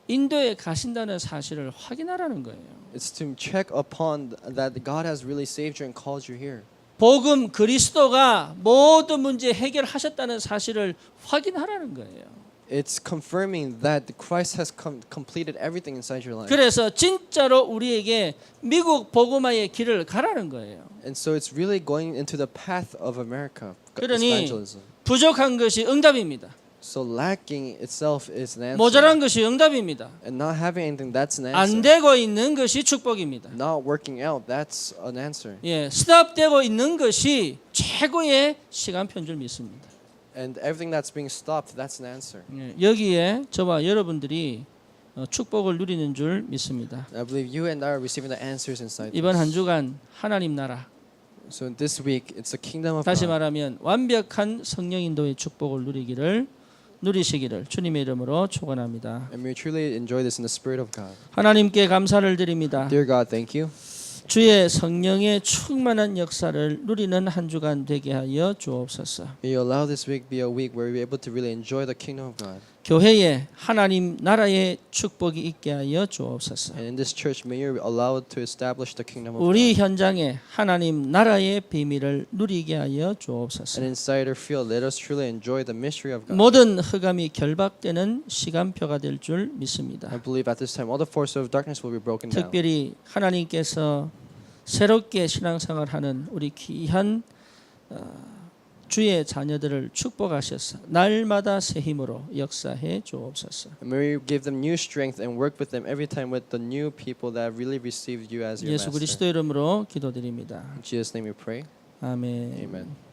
인도에 가신다는 사실을 확인하라는 거예요. It's to check upon that God has really saved you and called you here. 복음 그리스도가 모든 문제 해결하셨다는 사실을 확인하라는 거예요. It's confirming that Christ has completed everything inside your life. 그래서 진짜로 우리에게 미국 복음화의 길을 가라는 거예요. And so it's really going into the path of America, 그러니 evangelism. 부족한 것이 응답입니다. So lacking itself is an answer. 모자란 것이 응답입니다. And not having anything, that's an 안 answer. 되고 있는 것이 축복입니다. Not working out, that's an answer. 예, 스탑되고 있는 것이 최고의 시간표인 줄 믿습니다. And everything that's being stopped, that's an answer. 예, 여기에 저와 여러분들이 축복을 누리는 줄 믿습니다. I believe you and I are receiving the answers inside 이번 한 this. 주간 하나님 나라, So this week, it's the kingdom of 다시 God. 말하면 완벽한 성령 인도의 축복을 누리시기를 주님의 이름으로 축원합니다. And may we truly enjoy this in the Spirit of God. 하나님께 감사를 드립니다. Dear God, thank you. 주의 성령의 충만한 역사를 누리는 한 주간 되게 하여 주옵소서. May you allow this week be a week where we're able to really enjoy the kingdom of God. 교회에 하나님 나라의 축복이 있게 하여 주옵소서. And in this church, may you allow it to establish the kingdom of 우리 God. 현장에 하나님 나라의 비밀을 누리게 하여 주옵소서. And inside our field, let us truly enjoy the mystery of God. 모든 흑암이 결박되는 시간표가 될 줄 믿습니다. I believe at this time, all the forces of darkness will be broken down. 특별히 하나님께서 새롭게 신앙생활하는 우리 귀한 주의 자녀들을 축복하셔서 날마다 새 힘으로 역사해 주옵소서. And may you give them new strength and work with them every time with the new people that have really received you as your 예수 master. 그리스도 이름으로 기도드립니다. In Jesus' name we pray. 아멘. Amen.